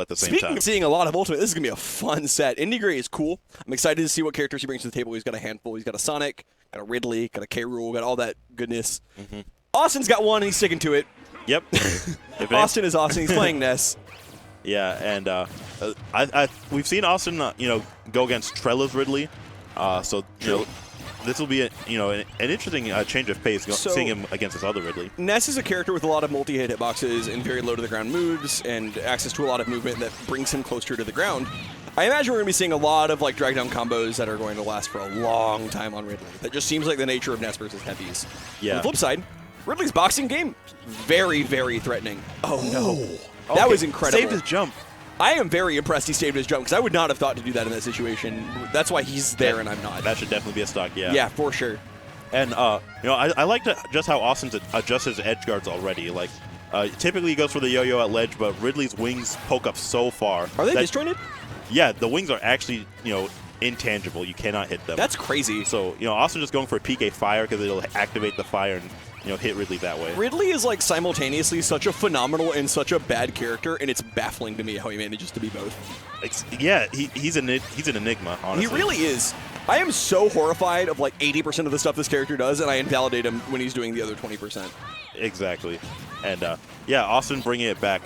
at the same Speaking time. of seeing a lot of Ultimate, this is going to be a fun set. Indy Gray is cool. I'm excited to see what characters he brings to the table. He's got a handful. He's got a Sonic, got a Ridley, got a K-Rool, got all that goodness. Austin's got one, and he's sticking to it. Yep. Austin is Austin. He's playing Ness. Yeah, and we've seen Awestin, go against Trella's Ridley. So this will be an interesting change of pace, seeing him against this other Ridley. Ness is a character with a lot of multi-hit hitboxes and very low to the ground moves and access to a lot of movement that brings him closer to the ground. I imagine we're going to be seeing a lot of like drag down combos that are going to last for a long time on Ridley. That just seems like the nature of Ness versus heavies. Yeah. On the flip side, Ridley's boxing game, very, very threatening. Oh no. That was incredible. Saved his jump. I am very impressed he saved his jump because I would not have thought to do that in that situation. That's why he's there and I'm not. That should definitely be a stock, yeah. Yeah, for sure. And, I like just how Austin adjusts his edge guards already. Like, typically he goes for the yo-yo at ledge, but Ridley's wings poke up so far. Are they disjointed? Yeah, the wings are actually, intangible. You cannot hit them. That's crazy. So, Austin just going for a PK fire because it'll activate the fire and hit Ridley that way. Ridley is like simultaneously such a phenomenal and such a bad character, and it's baffling to me how he manages to be both. He's an enigma, honestly. He really is. I am so horrified of like 80% of the stuff this character does, and I invalidate him when he's doing the other 20%. Exactly. And, Austin bringing it back.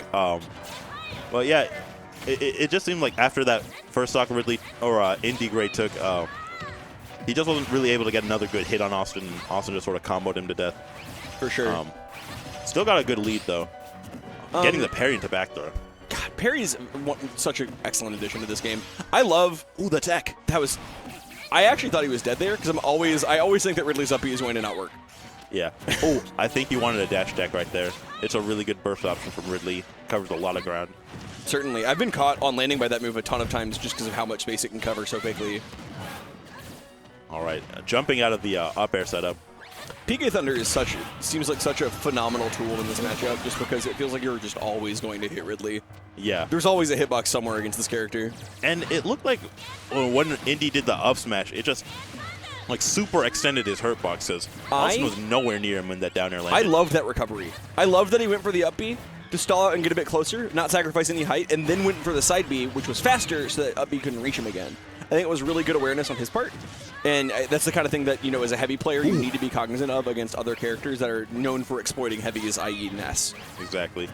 It just seemed like after that first stock Ridley or Indy Gray took, he just wasn't really able to get another good hit on Austin, and Austin just sort of comboed him to death. For sure. Still got a good lead, though. Getting the parry into back throw. God, parry's such an excellent addition to this game. I love the tech. I actually thought he was dead there because I always think that Ridley's up B is going to not work. Yeah. I think he wanted a dash deck right there. It's a really good burst option from Ridley. Covers a lot of ground. Certainly. I've been caught on landing by that move a ton of times just because of how much space it can cover so quickly. All right. Jumping out of the up air setup. PK Thunder seems like such a phenomenal tool in this matchup just because it feels like you're just always going to hit Ridley. Yeah. There's always a hitbox somewhere against this character. And it looked like when Indy did the up smash, it just like super extended his hurt box because Austin was nowhere near him when that down air landed. I loved that recovery. I loved that he went for the up B to stall out and get a bit closer, not sacrifice any height, and then went for the side B, which was faster so that up B couldn't reach him again. I think it was really good awareness on his part. And that's the kind of thing that, as a heavy player, you need to be cognizant of against other characters that are known for exploiting heavies, i.e. Ness. Exactly.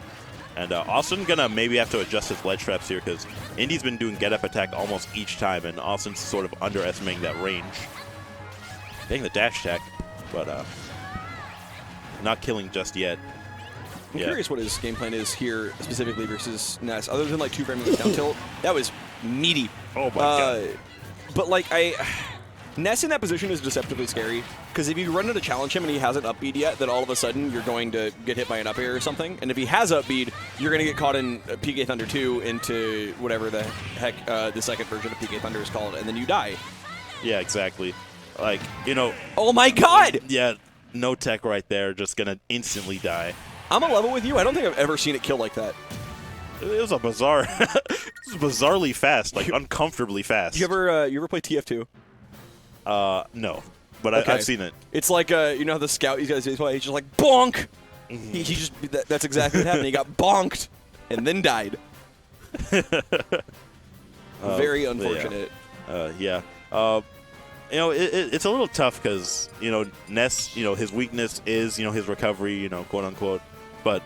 And Austin going to maybe have to adjust his ledge traps here because Indy's been doing get-up attack almost each time, and Austin's sort of underestimating that range. Getting the dash attack, but not killing just yet. I'm curious what his game plan is here specifically versus Ness. Other than like 2-frame with down tilt, that was meaty. Oh my god. But like Ness in that position is deceptively scary because if you run into challenge him and he hasn't up B'd yet, then all of a sudden you're going to get hit by an up air or something. And if he has up B'd, you're going to get caught in PK Thunder 2 into whatever the heck the second version of PK Thunder is called, and then you die. Yeah, exactly. Like, Oh my god! Yeah, no tech right there, just going to instantly die. I'm a level with you. I don't think I've ever seen it kill like that. It was a bizarre, it was bizarrely fast, like uncomfortably fast. You ever play TF2? No, but Okay. I've seen it. It's like how the scout he's got his play. He's just like bonk. He just that's exactly what happened. He got bonked and then died. Very unfortunate. Yeah. It's a little tough because Ness, his weakness is his recovery, quote unquote. But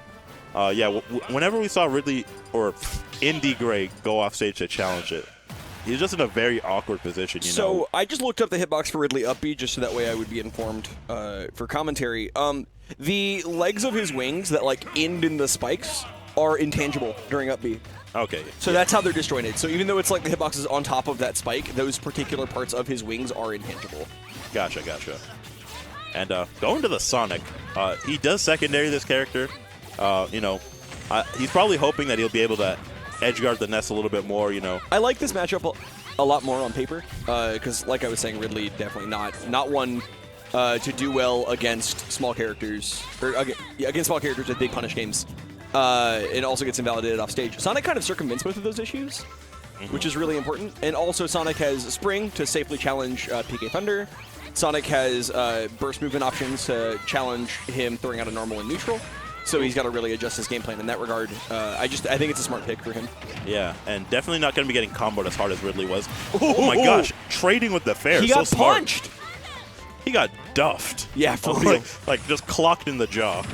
whenever we saw Ridley or Indy Gray go off stage to challenge it, he's just in a very awkward position. So I just looked up the hitbox for Ridley up B just so that way I would be informed for commentary. The legs of his wings that like end in the spikes are intangible during up B. Okay. So that's how they're disjointed. So even though it's like the hitbox is on top of that spike, those particular parts of his wings are intangible. Gotcha. And going to the Sonic, he does secondary this character. He's probably hoping that he'll be able to edge guard the Ness a little bit more. I like this matchup a lot more on paper because, like I was saying, Ridley definitely not one to do well against small characters or against small characters with big punish games. It also gets invalidated off stage. Sonic kind of circumvents both of those issues, which is really important. And also Sonic has Spring to safely challenge PK Thunder. Sonic has burst movement options to challenge him throwing out a normal and neutral. So he's got to really adjust his game plan in that regard. I think it's a smart pick for him. Yeah, and definitely not going to be getting comboed as hard as Ridley was. Oh my gosh, trading with the fair. He so got smart. punched. He got duffed. Yeah, for real. Like just clocked in the jaw.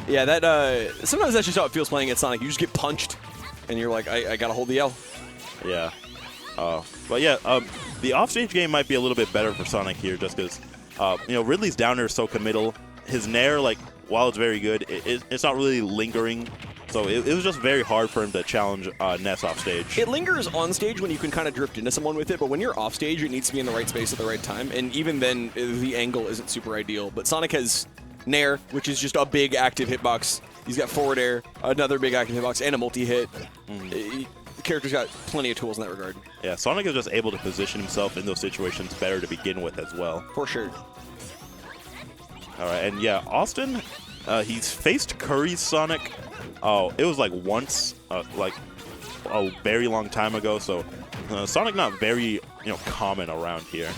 Yeah, that sometimes that's just how it feels playing at Sonic. You just get punched, and you're like, I got to hold the L. Yeah. But yeah, the offstage game might be a little bit better for Sonic here just because, Ridley's down air is so committal. His nair, like, while it's very good, it's not really lingering. So it was just very hard for him to challenge Ness off stage. It lingers on stage when you can kind of drift into someone with it, but when you're off stage, it needs to be in the right space at the right time. And even then, the angle isn't super ideal. But Sonic has nair, which is just a big active hitbox. He's got forward air, another big active hitbox, and a multi-hit. The character's got plenty of tools in that regard. Yeah, Sonic is just able to position himself in those situations better to begin with as well. For sure. All right, and yeah, Awestin, he's faced Curry's Sonic. Oh, it was like once, like a very long time ago. So Sonic not very common around here.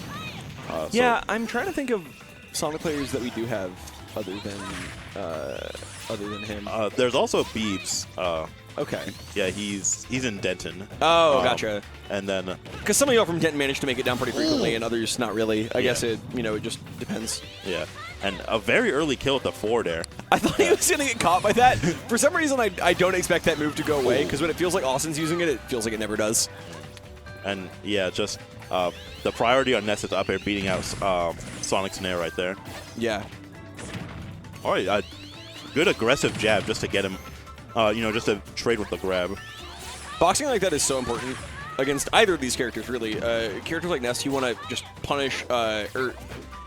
Yeah, I'm trying to think of Sonic players that we do have other than him. There's also Beebs. Okay. Yeah, he's in Denton. Oh, gotcha. And then because some of y'all from Denton manage to make it down pretty frequently, and others not really. I guess it just depends. Yeah, and a very early kill with the forward air. I thought he was gonna get caught by that. For some reason, I don't expect that move to go away because when it feels like Austin's using it, it feels like it never does. And yeah, just the priority on Ness is up air beating out Sonic's nair right there. Yeah. All right, good aggressive jab just to get him. Just to trade with the grab. Boxing like that is so important against either of these characters, really. Characters like Ness, you want to just punish, or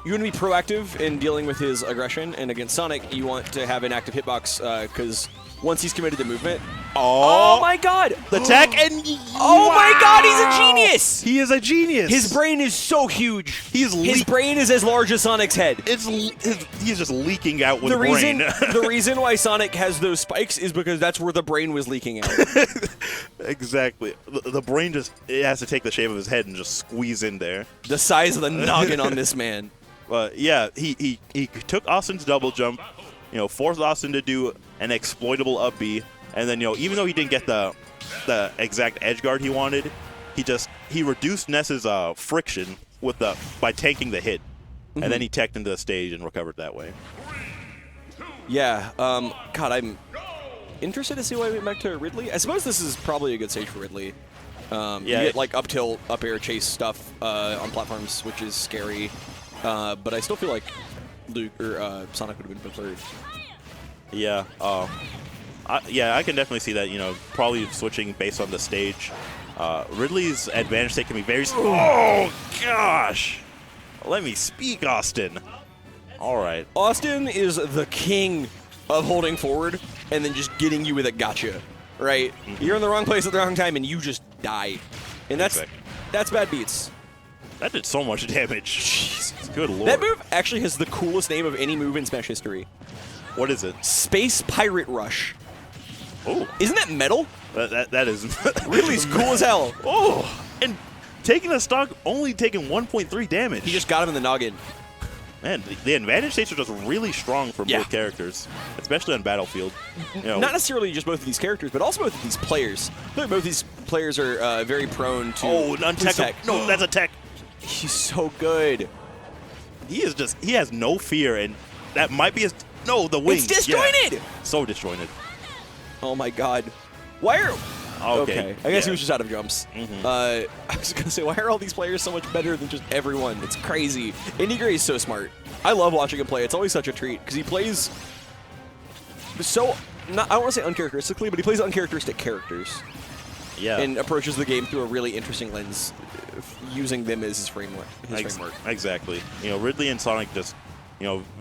you want to be proactive in dealing with his aggression, and against Sonic, you want to have an active hitbox, because once he's committed to movement... Oh my god! The tech and... Oh my god, he's a genius! He is a genius! His brain is so huge. His brain is as large as Sonic's head. He's just leaking out with brain. The reason why Sonic has those spikes is because that's where the brain was leaking out. Exactly. The brain it has to take the shape of his head and just squeeze in there. The size of the noggin on this man. Yeah, he took Austin's double jump, forced Austin to do an exploitable up B, and then even though he didn't get the exact edge guard he wanted, he reduced Ness's friction by tanking the hit, and then he teched into the stage and recovered that way. Yeah, God, I'm interested to see why we went back to Ridley. I suppose this is probably a good stage for Ridley. Yeah, you get like up tilt, up air chase stuff on platforms, which is scary. But I still feel like Luke or Sonic would have been preferred. Yeah, I can definitely see that. Probably switching based on the stage. Ridley's advantage state can be very. Oh gosh! Let me speak, Austin. All right. Austin is the king of holding forward and then just getting you with a gotcha. Right? You're in the wrong place at the wrong time and you just die, and that's bad beats. That did so much damage. Jesus, good lord. That move actually has the coolest name of any move in Smash history. What is it? Space Pirate Rush. Oh. Isn't that metal? That is... Ridley's cool as hell. Oh. And taking a stock, only taking 1.3 damage. He just got him in the noggin. Man, the advantage states are just really strong for both characters, especially on Battlefield. Not necessarily just both of these characters, but also both of these players. I feel like both of these players are very prone to... Oh, untech. No, that's a tech. He's so good. He has no fear, and that might be his... No, the wings. It's disjointed! Yeah. So disjointed. Oh my god. Why are... Okay. I guess he was just out of jumps. I was going to say, why are all these players so much better than just everyone? It's crazy. Indy is so smart. I love watching him play. It's always such a treat, because he plays so... I don't want to say uncharacteristically, but he plays uncharacteristic characters. Yeah. And approaches the game through a really interesting lens, using them as his framework. Exactly. Ridley and Sonic just,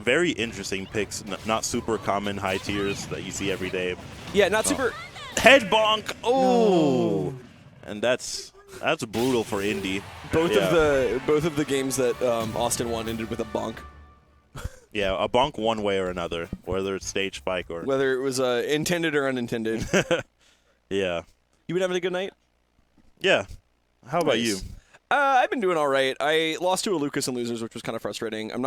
very interesting picks. Not super common high tiers that you see every day. Yeah, not super... Head bonk! Oh! No. And that's brutal for Indy. Both of the games that Awestin won ended with a bonk. Yeah, a bonk one way or another, whether it's stage spike or... Whether it was intended or unintended. Yeah. You been having a good night? Yeah. How about you? I've been doing all right. I lost to a Lucas in Losers, which was kind of frustrating. I'm